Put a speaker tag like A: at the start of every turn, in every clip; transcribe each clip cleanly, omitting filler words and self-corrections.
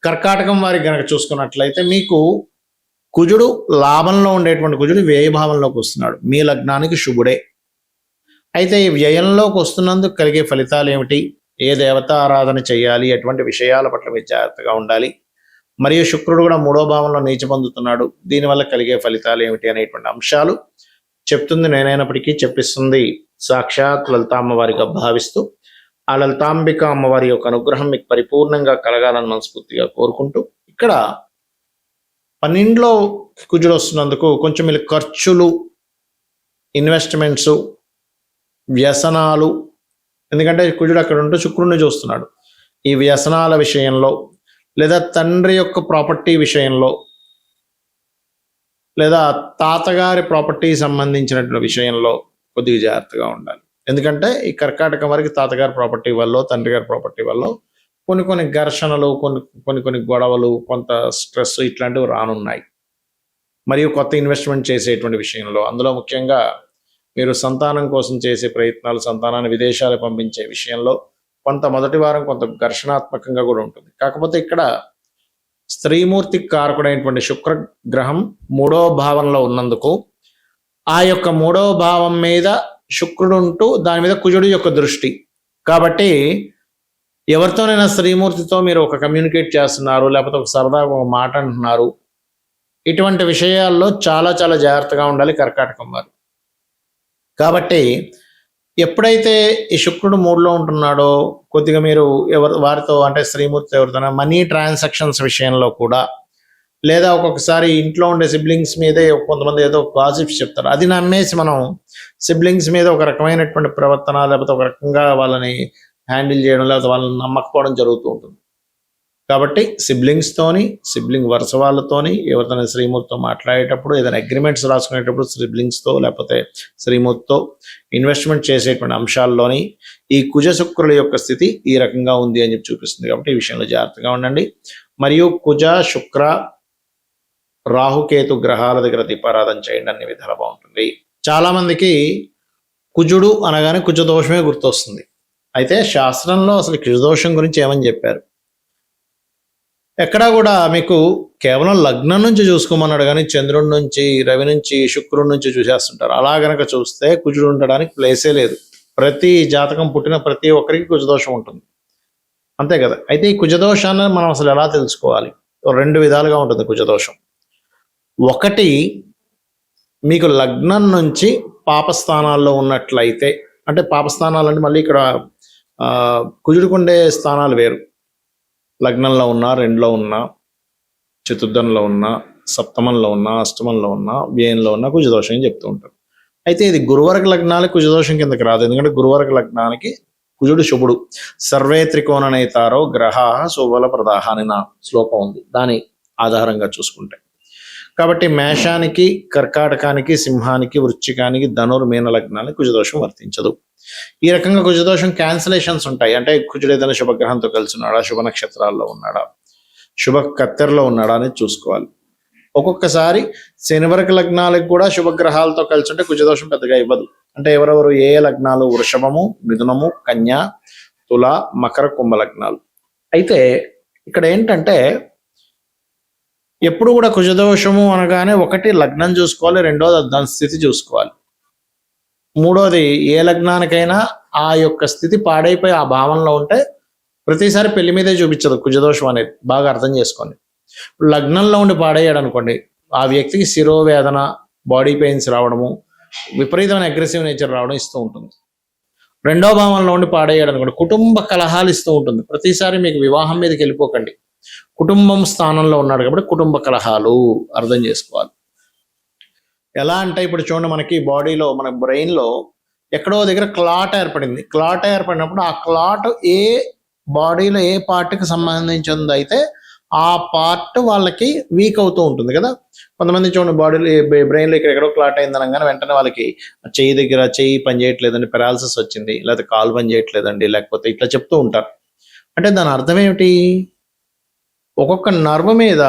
A: కర్కాటకం వారికి గనక చూసుకున్నట్లయితే మీకు కుజుడు లాభంలో ఉండేటువంటి కుజుడు వ్యయభావంలోకి వస్తున్నాడు. మీ లగ్నానికి శుభుడే. అయితే ఈ వ్యయంలోకి వస్తున్నందుకు కలిగే ఫలితాలు ఏమిటి, ఏ దేవత ఆరాధన చేయాలి, ఎటువంటి విషయాల పట్ల మీరు జాగ్రత్తగా ఉండాలి, మరియు శుక్రుడు కూడా 3వ భావంలో నీచ పొందుతున్నాడు, దీనివల్ల కలిగే ఫలితాలు ఏమిటి అనేటువంటి అంశాలు చెప్తుంది నేనైనప్పటికీ చెప్పిస్తుంది సాక్షాత్ లలితా అమ్మవారిగా భావిస్తూ ఆ లలితాంబిక అమ్మవారి యొక్క అనుగ్రహం మీకు పరిపూర్ణంగా కలగాలని మనస్ఫూర్తిగా కోరుకుంటూ, ఇక్కడ 12లో కుజుడు వస్తున్నందుకు కొంచెం మీరు ఖర్చులు, ఇన్వెస్ట్మెంట్స్, వ్యసనాలు, ఎందుకంటే కుజుడు అక్కడ ఉంటూ శుక్రుడిని చూస్తున్నాడు, ఈ వ్యసనాల విషయంలో లేదా తండ్రి యొక్క ప్రాపర్టీ విషయంలో లేదా తాతగారి ప్రాపర్టీ సంబంధించినటువంటి విషయంలో కొద్దిగా జాగ్రత్తగా ఉండాలి. ఎందుకంటే ఈ కర్కాటకం వరకు తాతగారి ప్రాపర్టీ వల్ల, తండ్రి గారి ప్రాపర్టీ వల్ల కొన్ని ఘర్షణలు, కొన్ని గొడవలు, కొంత స్ట్రెస్ ఇట్లాంటివి రానున్నాయి. మరియు కొత్త ఇన్వెస్ట్మెంట్ చేసేటువంటి విషయంలో, అందులో ముఖ్యంగా మీరు సంతానం కోసం చేసే ప్రయత్నాలు, సంతానాన్ని విదేశాలు పంపించే విషయంలో కొంత మొదటి వారం కొంత ఘర్షణాత్మకంగా కూడా ఉంటుంది. కాకపోతే ఇక్కడ స్త్రీమూర్తి కారకుడైనటువంటి శుక్రగ్రహం 3వ భావంలో ఉన్నందుకు ఆ యొక్క 3వ భావం మీద శుక్రుడు ఉంటూ దాని మీద కుజుడు యొక్క దృష్టి, కాబట్టి ఎవరితోనైనా స్త్రీమూర్తితో మీరు ఒక కమ్యూనికేట్ చేస్తున్నారు, లేకపోతే ఒక సరదాగా ఒక మాట అంటున్నారు, ఇటువంటి విషయాల్లో చాలా చాలా జాగ్రత్తగా ఉండాలి కర్కాటకం వారు. కాబట్టి ఎప్పుడైతే ఈ శుక్రుడు 3లో ఉంటున్నాడో కొద్దిగా మీరు వారితో అంటే స్త్రీమూర్తి ఎవరితోనైనా మనీ ట్రాన్సాక్షన్స్ విషయంలో కూడా, లేదా ఒక్కొక్కసారి ఇంట్లో ఉండే సిబ్లింగ్స్ మీదే కొంతమంది ఏదో గాసిప్స్ చెప్తారు, అది నమ్మేసి మనం సిబ్లింగ్స్ మీద ఒక రకమైనటువంటి ప్రవర్తన లేకపోతే ఒక రకంగా వాళ్ళని హ్యాండిల్ చేయడం లేకపోతే వాళ్ళని నమ్మకపోవడం జరుగుతూ ఉంటుంది. కాబట్టి సిబ్లింగ్ వరుస వాళ్ళతోని ఎవరితోనే శ్రీమూర్తితో మాట్లాడేటప్పుడు, ఏదైనా అగ్రిమెంట్స్ రాసుకునేటప్పుడు సిబ్లింగ్స్తో లేకపోతే శ్రీమూర్తితో ఇన్వెస్ట్మెంట్ చేసేటువంటి అంశాల్లోని ఈ కుజ శుక్రుల యొక్క స్థితి ఈ రకంగా ఉంది అని చెప్పి చూపిస్తుంది. కాబట్టి ఈ విషయంలో జాగ్రత్తగా ఉండండి. మరియు కుజ, శుక్ర, రాహుకేతు గ్రహాల దగ్గర దీపారాధన చేయండి, అన్ని విధాలు బాగుంటుంది. చాలా మందికి కుజుడు అనగానే కుజ దోషమే గుర్తొస్తుంది. అయితే శాస్త్రంలో అసలు కుజదోషం గురించి ఏమని చెప్పారు, ఎక్కడా కూడా మీకు కేవలం లగ్నం నుంచి చూసుకోమన్నాడు కానీ చంద్రుడి నుంచి, రవి నుంచి, శుక్రుడి నుంచి చూసేస్తుంటారు. అలా గనక చూస్తే కుజుడు ఉండడానికి ప్లేసే లేదు. ప్రతి జాతకం పుట్టిన ప్రతి ఒక్కరికి కుజదోషం ఉంటుంది, అంతే కదా. అయితే ఈ కుజదోషాన్ని మనం అసలు ఎలా తెలుసుకోవాలి, 2 విధాలుగా ఉంటుంది కుజదోషం. ఒకటి, మీకు లగ్నం నుంచి పాపస్థానాల్లో ఉన్నట్లయితే, అంటే పాపస్థానాలు అంటే మళ్ళీ ఇక్కడ కుజుడుకుండే స్థానాలు వేరు, లగ్నంలో ఉన్నా, 2లో ఉన్నా, చతుర్థంలో ఉన్నా, సప్తమంలో ఉన్నా, అష్టమంలో ఉన్నా, వ్యయంలో ఉన్నా కుజదోషం అని చెప్తూ ఉంటారు. అయితే ఇది గురువర్గ లగ్నాలకు కుజదోషం కిందకి రాదు, ఎందుకంటే గురువర్గ లగ్నానికి కుజుడు శుభుడు. సర్వే త్రికోణనైతారో గ్రహ శుభల ప్రదాహ అని నా శ్లోకం ఉంది, దాని ఆధారంగా చూసుకుంటే. కాబట్టి మేషానికి, కర్కాటకానికి, సింహానికి, వృశ్చికానికి, ధనుర్మీన లగ్నానికి కుజదోషం వర్తించదు. ఈ రకంగా కుజదోషం క్యాన్సిలేషన్స్ ఉంటాయి. అంటే కుజుడు ఏదైనా శుభగ్రహంతో కలిసి ఉన్నాడా, శుభ నక్షత్రాల్లో ఉన్నాడా, శుభ కత్తెరలో ఉన్నాడా అనేది చూసుకోవాలి. ఒక్కొక్కసారి శనివర్గ లగ్నాలకు కూడా శుభగ్రహాలతో కలిసి ఉంటే కుజదోషం పెద్దగా ఇవ్వదు. అంటే ఎవరెవరు ఏ లగ్నాలు, వృషభము, మిథునము, కన్య, తుల, మకర, కుంభ లగ్నాలు. అయితే ఇక్కడ ఏంటంటే ఎప్పుడు కూడా కుజదోషము అనగానే ఒకటి లగ్నం చూసుకోవాలి, రెండోది దాని స్థితి చూసుకోవాలి, మూడోది ఏ లగ్నానికైనా ఆ యొక్క స్థితి పాడైపోయి ఆ భావంలో ఉంటే ప్రతిసారి పెళ్లి మీదే చూపించదు కుజదోషం అనేది, బాగా అర్థం చేసుకోండి. లగ్నంలో ఉండి పాడయ్యాడు అనుకోండి, ఆ వ్యక్తికి శిరోవేదన, బాడీ పెయిన్స్ రావడము, విపరీతమైన అగ్రెసివ్ నేచర్ రావడం ఇస్తూ ఉంటుంది. 2వ భావంలో ఉండి పాడయ్యాడు అనుకోండి, కుటుంబ కలహాలు ఇస్తూ ఉంటుంది. ప్రతిసారి మీకు వివాహం మీదకి వెళ్ళిపోకండి, కుటుంబం స్థానంలో ఉన్నాడు కాబట్టి కుటుంబ కలహాలు అర్థం చేసుకోవాలి. ఎలా అంటే ఇప్పుడు చూడండి, మనకి బాడీలో, మన బ్రెయిన్లో ఎక్కడో దగ్గర క్లాట్ ఏర్పడింది. క్లాట్ ఏర్పడినప్పుడు ఆ క్లాట్ ఏ బాడీలో ఏ పార్ట్కి సంబంధించింది అయితే ఆ పార్ట్ వాళ్ళకి వీక్ అవుతూ ఉంటుంది కదా. కొంతమంది చూడండి బాడీలో, బ్రెయిన్లో ఇక్కడ ఎక్కడో క్లాట్ అయింది అనగానే వెంటనే వాళ్ళకి చెయ్యి పని చేయట్లేదండి, పెరాలసిస్ వచ్చింది, లేకపోతే కాలు పని చేయట్లేదండి, లేకపోతే ఇట్లా చెప్తూ ఉంటారు. అంటే దాని అర్థం ఏమిటి, ఒక్కొక్క నర్వ్ మీద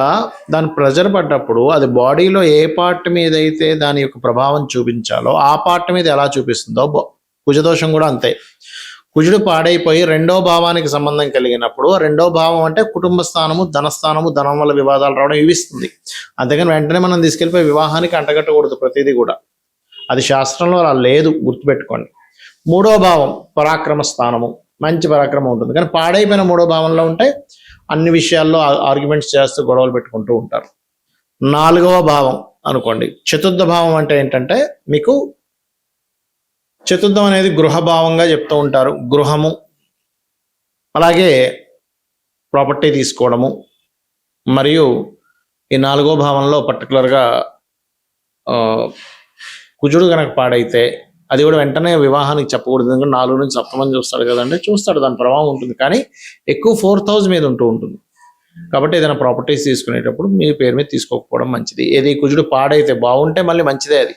A: దాని ప్రెజర్ పడ్డప్పుడు అది బాడీలో ఏ పార్ట్ మీద అయితే దాని యొక్క ప్రభావం చూపించాలో ఆ పార్ట్ మీద ఎలా చూపిస్తుందో కుజదోషం కూడా అంతే. కుజుడు పాడైపోయి రెండో భావానికి సంబంధం కలిగినప్పుడు రెండో భావం అంటే కుటుంబ స్థానము, ధనస్థానము, ధనం వల్ల వివాదాలు రావడం ఇవి ఇస్తుంది. అంతేగాని వెంటనే మనం తీసుకెళ్ళిపోయి వివాహానికి అంటగట్టకూడదు ప్రతిదీ కూడా. అది శాస్త్రంలో అలా లేదు, గుర్తుపెట్టుకోండి. మూడో భావం పరాక్రమ స్థానము, మంచి పరాక్రమం ఉంటుంది. కానీ పాడైపోయిన మూడో భావంలో ఉంటే అన్ని విషయాల్లో ఆర్గ్యుమెంట్స్ చేస్తూ గొడవలు పెట్టుకుంటూ ఉంటారు. నాలుగవ భావం అనుకోండి, చతుర్థ భావం అంటే ఏంటంటే మీకు చతుర్థం అనేది గృహభావంగా చెప్తూ ఉంటారు. గృహము, అలాగే ప్రాపర్టీ తీసుకోవడము, మరియు ఈ నాలుగో భావంలో పర్టికులర్గా కుజుడు కనుక పాడైతే అది కూడా వెంటనే వివాహానికి చెప్పకూడదు. ఎందుకంటే 4 నుంచి సప్తమని చూస్తాడు కదండి, చూస్తాడు, దాని ప్రభావం ఉంటుంది. కానీ ఎక్కువ 4th హౌస్ మీద ఉంటూ ఉంటుంది. కాబట్టి ఏదైనా ప్రాపర్టీస్ తీసుకునేటప్పుడు మీ పేరు మీద తీసుకోకపోవడం మంచిది. ఏది కుజుడు పాడైతే బాగుంటే మళ్ళీ మంచిదే. అది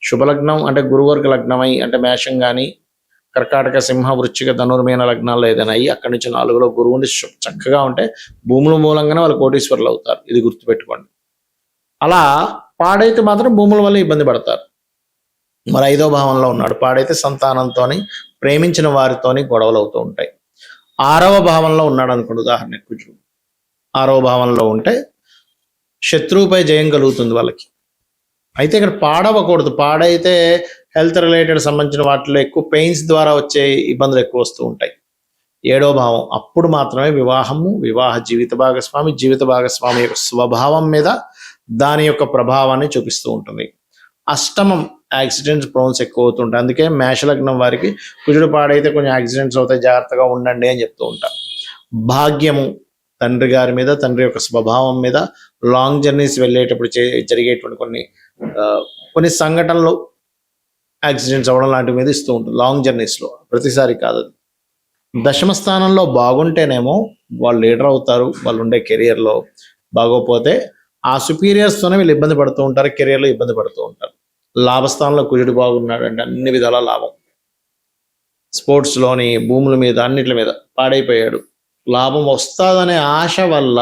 A: శుభలగ్నం అంటే గురువర్గ లగ్నమై అంటే మేషం కానీ కర్కాటక, సింహ, వృశ్చిక, ధనుర్మీన లగ్నాల్లో ఏదైనా అయ్యి అక్కడి నుంచి 4లో గురువుని చక్కగా ఉంటే భూముల మూలంగానే వాళ్ళు కోటీశ్వరులు అవుతారు. ఇది గుర్తుపెట్టుకోండి. అలా పాడైతే మాత్రం భూముల వల్ల ఇబ్బంది పడతారు. మరి 5వ భావంలో ఉన్నాడు, పాడైతే సంతానంతోని, ప్రేమించిన వారితోని గొడవలు అవుతూ ఉంటాయి. 6వ భావంలో ఉన్నాడు అనుకోండి, ఉదాహరణకు కుజుడు 6వ భావంలో ఉంటే శత్రువుపై జయం కలుగుతుంది వాళ్ళకి. అయితే ఇక్కడ పాడవకూడదు. పాడైతే హెల్త్ రిలేటెడ్ సంబంధించిన వాటిలో ఎక్కువ పెయిన్స్ ద్వారా వచ్చే ఇబ్బందులు ఎక్కువ వస్తూ ఉంటాయి. 7వ భావం, అప్పుడు మాత్రమే వివాహము, వివాహ జీవిత భాగస్వామి యొక్క స్వభావం మీద దాని యొక్క ప్రభావాన్ని చూపిస్తూ ఉంటుంది. అష్టమం, యాక్సిడెంట్స్ ప్రోన్స్ ఎక్కువ అవుతుంటాయి. అందుకే మేషలగ్నం వారికి కుజుడు పాడైతే కొంచెం యాక్సిడెంట్స్ అవుతాయి, జాగ్రత్తగా ఉండండి అని చెప్తూ ఉంటాం. భాగ్యము, తండ్రి గారి మీద, తండ్రి యొక్క స్వభావం మీద, లాంగ్ జర్నీస్ వెళ్ళేటప్పుడు జరిగేటువంటి కొన్ని సంఘటనలు యాక్సిడెంట్స్ అవ్వడం లాంటి మీద ఇస్తూ ఉంటుంది లాంగ్ జర్నీస్లో, ప్రతిసారి కాదు. దశమ స్థానంలో బాగుంటేనేమో వాళ్ళు లీడర్ అవుతారు, వాళ్ళు ఉండే కెరియర్లో. బాగోపోతే ఆ సుపీరియర్స్తోనే వీళ్ళు ఇబ్బంది పడుతూ ఉంటారు, కెరియర్లో ఇబ్బంది పడుతూ ఉంటారు. లాభస్థానంలో కుజుడు బాగున్నాడు అంటే అన్ని విధాల లాభం. స్పోర్ట్స్లోని, భూముల మీద, అన్నిటి మీద పాడైపోయాడు, లాభం వస్తుందనే ఆశ వల్ల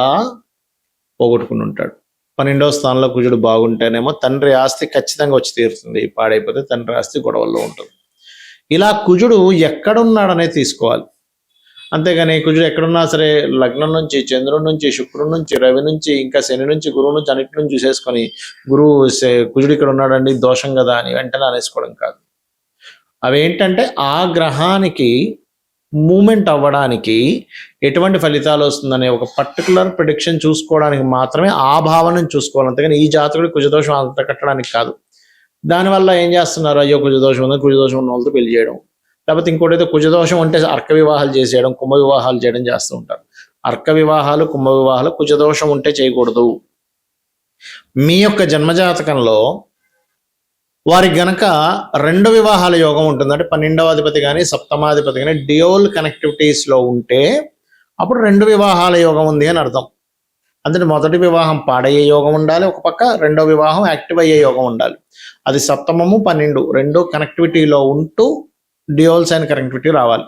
A: పోగొట్టుకుని ఉంటాడు. 12వ స్థానంలో కుజుడు బాగుంటేనేమో తండ్రి ఆస్తి ఖచ్చితంగా వచ్చి తీరుతుంది, పాడైపోతే తండ్రి ఆస్తి గొడవల్లో ఉంటుంది. ఇలా కుజుడు ఎక్కడున్నాడనే తీసుకోవాలి. అంతేగాని కుజుడు ఎక్కడున్నా సరే లగ్నం నుంచి, చంద్రుడి నుంచి, శుక్రుడి నుంచి, రవి నుంచి, ఇంకా శని నుంచి, గురువు నుంచి, అన్నిటి నుంచి చూసేసుకొని కుజుడు ఇక్కడ ఉన్నాడండి దోషం కదా అని వెంటనే అనేసుకోవడం కాదు. అవేంటంటే ఆ గ్రహానికి మూమెంట్ అవ్వడానికి ఎటువంటి ఫలితాలు వస్తుందనే ఒక పర్టికులర్ ప్రిడిక్షన్ చూసుకోవడానికి మాత్రమే ఆ భావనను చూసుకోవాలి. అంతేగాని ఈ జాతకుడి కుజదోషం అంత కట్టడానికి కాదు. దానివల్ల ఏం చేస్తున్నారు, అయ్యో కుజదోషం ఉంది, కుజదోషం ఉన్న వాళ్ళతో పెళ్లి చేయడం, లేకపోతే ఇంకోటి అయితే కుజదోషం ఉంటే అర్క వివాహాలు చేసేయడం, కుంభ వివాహాలు చేయడం చేస్తూ ఉంటారు. అర్క వివాహాలు, కుంభ వివాహాలు కుజదోషం ఉంటే చేయకూడదు. మీ యొక్క జన్మజాతకంలో వారికి గనక 2 వివాహాల యోగం ఉంటుంది, అంటే 12వ అధిపతి కానీ 7వ కానీ డ్యూయల్ కనెక్టివిటీస్లో ఉంటే అప్పుడు 2 వివాహాల యోగం ఉంది అని అర్థం. అంటే మొదటి వివాహం పాడయ్యే యోగం ఉండాలి ఒక పక్క, 2వ వివాహం యాక్టివ్ అయ్యే యోగం ఉండాలి. అది 7ము 12 2 కనెక్టివిటీలో ఉంటూ డ్యూయల్ సైన్ కనెక్టివిటీ రావాలి.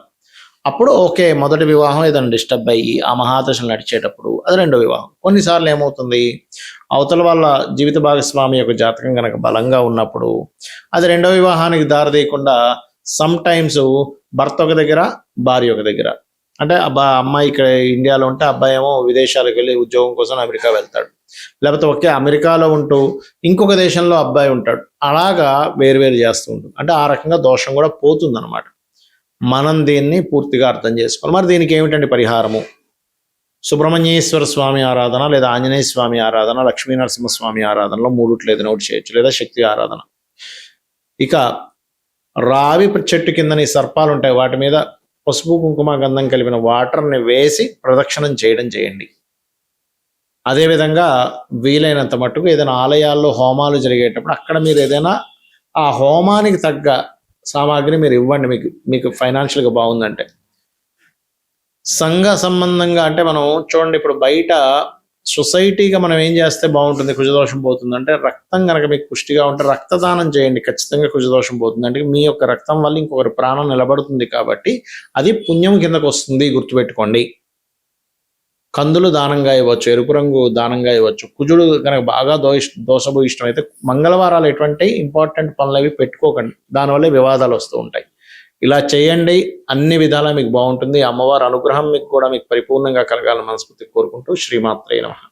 A: అప్పుడు ఓకే, మొదటి వివాహం ఏదైనా డిస్టర్బ్ అయ్యి ఆ మహాదశలు నడిచేటప్పుడు అది 2వ వివాహం. కొన్నిసార్లు ఏమవుతుంది, అవతల వాళ్ళ జీవిత భాగస్వామి యొక్క జాతకం కనుక బలంగా ఉన్నప్పుడు అది 2వ వివాహానికి దారితీయకుండా సమ్ టైమ్స్ భర్త ఒక దగ్గర, భార్య ఒక దగ్గర. అంటే అమ్మాయి ఇక్కడ ఇండియాలో ఉంటే అబ్బాయి ఏమో విదేశాలకు వెళ్ళి ఉద్యోగం కోసం అమెరికా వెళ్తాడు, లేకపోతే ఒకే అమెరికాలో ఉంటూ ఇంకొక దేశంలో అబ్బాయి ఉంటాడు. అలాగా వేరువేరు చేస్తూ ఉంటుంది. అంటే ఆ రకంగా దోషం కూడా పోతుంది అనమాట. మనం దీన్ని పూర్తిగా అర్థం చేసుకోవాలి. మరి దీనికి ఏమిటండి పరిహారము? సుబ్రహ్మణ్యేశ్వర స్వామి ఆరాధన, లేదా ఆంజనేయ స్వామి ఆరాధన, లక్ష్మీ నరసింహస్వామి ఆరాధనలో 3 ఏదైనా ఒకటి చేయొచ్చు, లేదా శక్తి ఆరాధన. ఇక రావి చెట్టు కిందని సర్పాలు ఉంటాయి, వాటి మీద పసుపు కుంకుమ గంధం కలిపిన వాటర్ని వేసి ప్రదక్షిణం చేయండి. అదేవిధంగా వీలైనంత మట్టుకు ఏదైనా ఆలయాల్లో హోమాలు జరిగేటప్పుడు అక్కడ మీరు ఏదైనా ఆ హోమానికి తగ్గ సామాగ్రి మీరు ఇవ్వండి, మీకు ఫైనాన్షియల్గా బాగుందంటే. సంఘ సంబంధంగా అంటే మనం చూడండి, ఇప్పుడు బయట సొసైటీగా మనం ఏం చేస్తే బాగుంటుంది, కుజదోషం పోతుంది అంటే రక్తం కనుక మీకు పుష్టిగా ఉంటే రక్తదానం చేయండి, ఖచ్చితంగా కుజదోషం పోతుంది. అంటే మీ యొక్క రక్తం వల్ల ఇంకొకరి ప్రాణం నిలబడుతుంది కాబట్టి అది పుణ్యం కిందకు వస్తుంది, గుర్తుపెట్టుకోండి. కందులు దానంగా ఇవ్వచ్చు, ఎరుపు రంగు దానంగా ఇవ్వచ్చు. కుజుడు కనుక బాగా దోషభూయిష్టం అయితే మంగళవారాలు ఎటువంటి ఇంపార్టెంట్ పనులు అవి పెట్టుకోకండి, దానివల్ల వివాదాలు వస్తూ ఉంటాయి. ఇలా చేయండి, అన్ని విధాలా మీకు బాగుంటుంది. అమ్మవారి అనుగ్రహం మీకు కూడా మీకు పరిపూర్ణంగా కలగాలని మనస్ఫూర్తి కోరుకుంటూ శ్రీమాత్రే నమః.